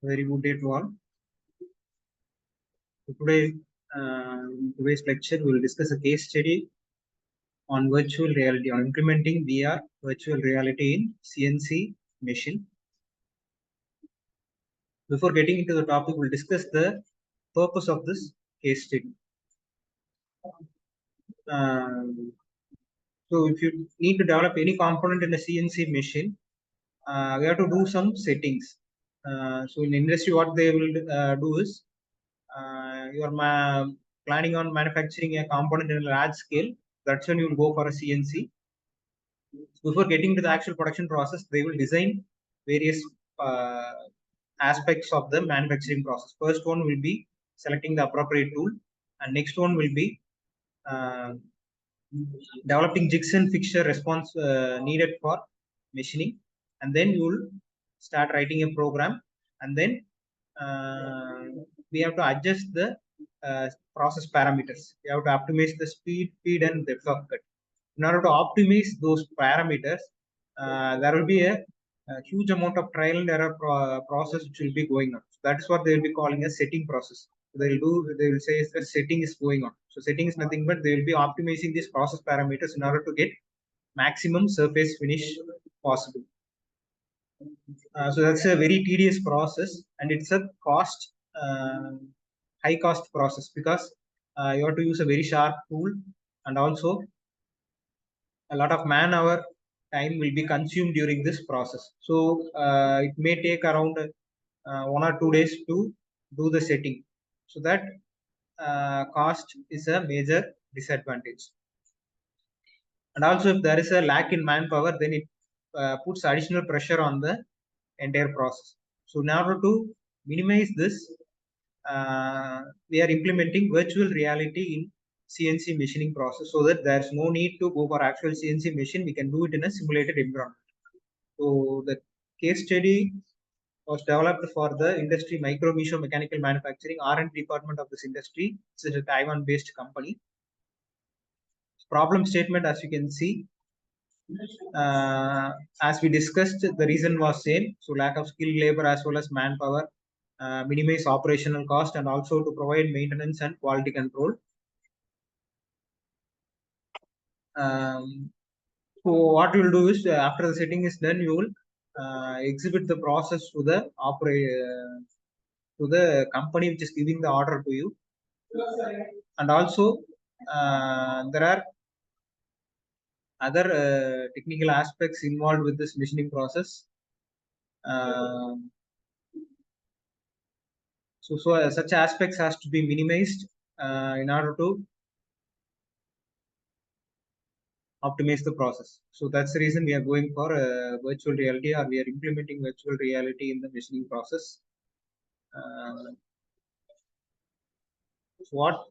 Very good day to all. So today, in today's lecture, we will discuss a case study on virtual reality, on implementing VR virtual reality in CNC machine. Before getting into the topic, we'll discuss the purpose of this case study. So if you need to develop any component in a CNC machine, we have to do some settings. So in industry, what they will do is you are planning on manufacturing a component in a large scale. That's when you will go for a CNC. Before getting to the actual production process, they will design various aspects of the manufacturing process. First one will be selecting the appropriate tool, and next one will be developing jigs and fixture response needed for machining, and then you will start writing a program, and then we have to adjust the process parameters. We have to optimize the speed, feed, and depth of cut. In order to optimize those parameters, there will be a huge amount of trial and error process which will be going on. So that is what they will be calling a setting process. So they will say the setting is going on. So setting is nothing but they will be optimizing these process parameters in order to get maximum surface finish possible. So that's a very tedious process, and it's a high cost process, because you have to use a very sharp tool, and also a lot of man-hour time will be consumed during this process. So it may take around 1 or 2 days to do the setting. So that cost is a major disadvantage. And also, if there is a lack in manpower, then it puts additional pressure on the entire process. So in order to minimize this, we are implementing virtual reality in CNC machining process, so that there's no need to go for actual CNC machine. We can do it in a simulated environment. So the case study was developed for the industry micro meso mechanical manufacturing R&D department of this industry. It's a Taiwan-based company. Problem statement, as you can see, as we discussed, the reason was same. So lack of skilled labor as well as manpower, minimize operational cost, and also to provide maintenance and quality control. So what you will do is, after the setting is done, you will exhibit the process to the company which is giving the order to you. And also there are other technical aspects involved with this machining process. So such aspects has to be minimized in order to optimize the process. So that's the reason we are going for virtual reality, or we are implementing virtual reality in the machining process. So what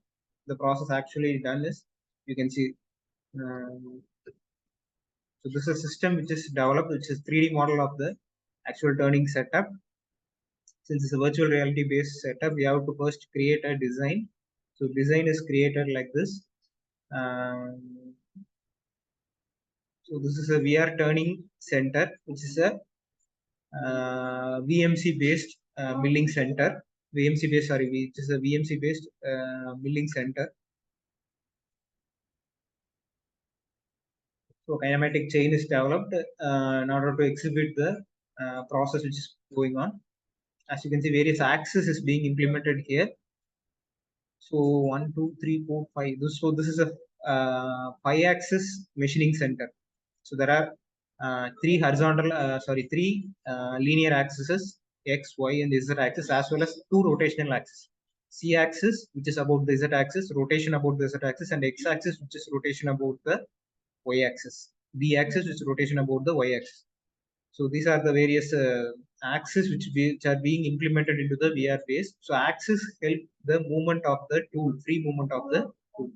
the process actually done is, you can see. So this is a system which is developed, which is 3D model of the actual turning setup. Since it's a virtual reality based setup, we have to first create a design. So design is created like this. So this is a VR turning center, which is a VMC based milling center. Which is a VMC based milling center. So kinematic chain is developed in order to exhibit the process which is going on. As you can see, various axes is being implemented here. So 1, 2, 3, 4, 5. This is a 5-axis machining center. So there are three linear axes, X, Y, and Z axis, as well as 2 rotational axes. C axis, which is about the Z axis, rotation about the Z axis, and X axis, which is rotation about the Y axis. B axis, which is rotation about the Y axis. So these are the various axes which are being implemented into the VR base. So axes help the movement of the tool, free movement of the tool.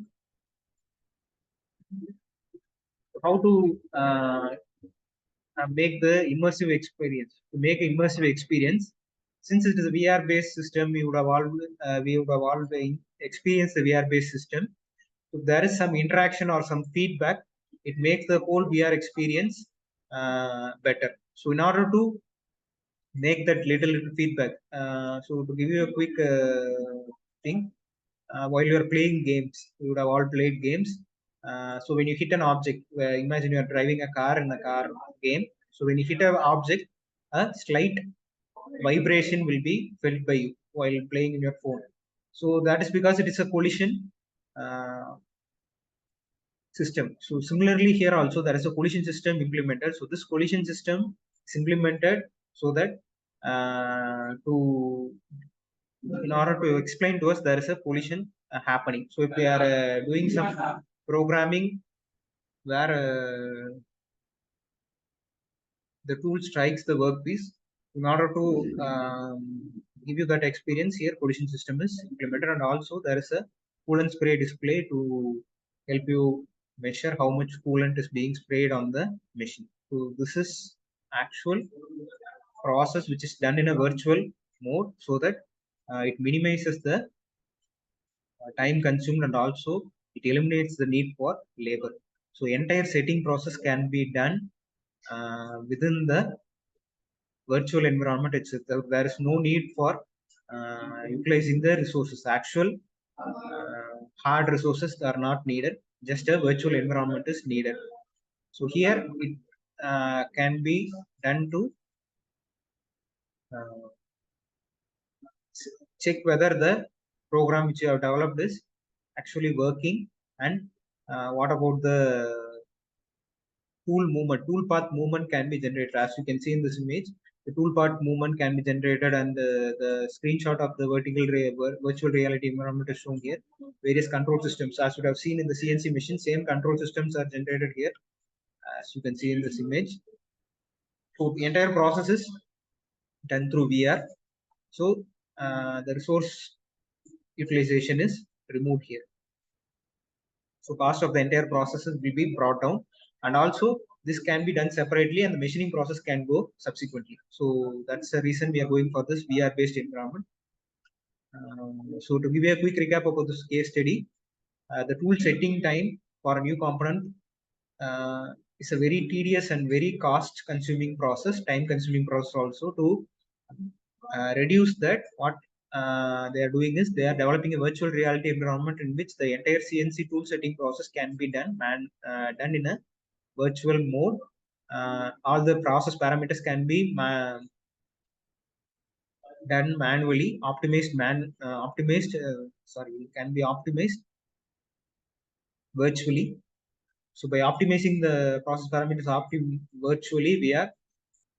How to make the immersive experience? To make an immersive experience, since it is a VR-based system, we would have all experienced the VR-based system. If there is some interaction or some feedback, it makes the whole VR experience better. So in order to make that little feedback. So to give you a quick thing, while you are playing games, you would have all played games. So when you hit an object, imagine you are driving a car in a car game. So when you hit an object, a slight vibration will be felt by you while playing in your phone. So that is because it is a collision system. So similarly here also there is a collision system implemented. So this collision system is implemented so that to in order to explain to us there is a collision happening. So if we are doing some programming where the tool strikes the workpiece, in order to give you that experience, here collision system is implemented, and also there is a coolant spray display to help you measure how much coolant is being sprayed on the machine. So this is actual process which is done in a virtual mode so that it minimizes the time consumed, and also it eliminates the need for labor. So entire setting process can be done within the virtual environment itself. There is no need for utilizing the resources. Actual hard resources are not needed. Just a virtual environment is needed. So here it can be done to uh, check whether the program which you have developed is actually working, and what about the tool movement. Tool path movement can be generated, as you can see in this image. The tool path movement can be generated, and the screenshot of the virtual reality environment is shown here. Various control systems, as you have seen in the CNC machine, same control systems are generated here, as you can see in this image. So the entire process is done through VR. So the resource utilization is removed here. So cost of the entire processes will be brought down, and also this can be done separately, and the machining process can go subsequently. So that's the reason we are going for this VR based environment. So to give you a quick recap about this case study, the tool setting time for a new component is a very tedious and very cost consuming process, time consuming process also. To reduce that, what they are doing is they are developing a virtual reality environment in which the entire CNC tool setting process can be done done in a virtual mode. All the process parameters can be done manually, can be optimized virtually. So by optimizing the process parameters virtually, we are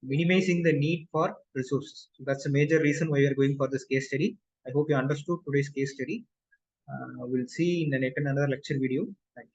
minimizing the need for resources. So that's a major reason why we are going for this case study. I hope you understood today's case study. We'll see in another lecture video. Thank you.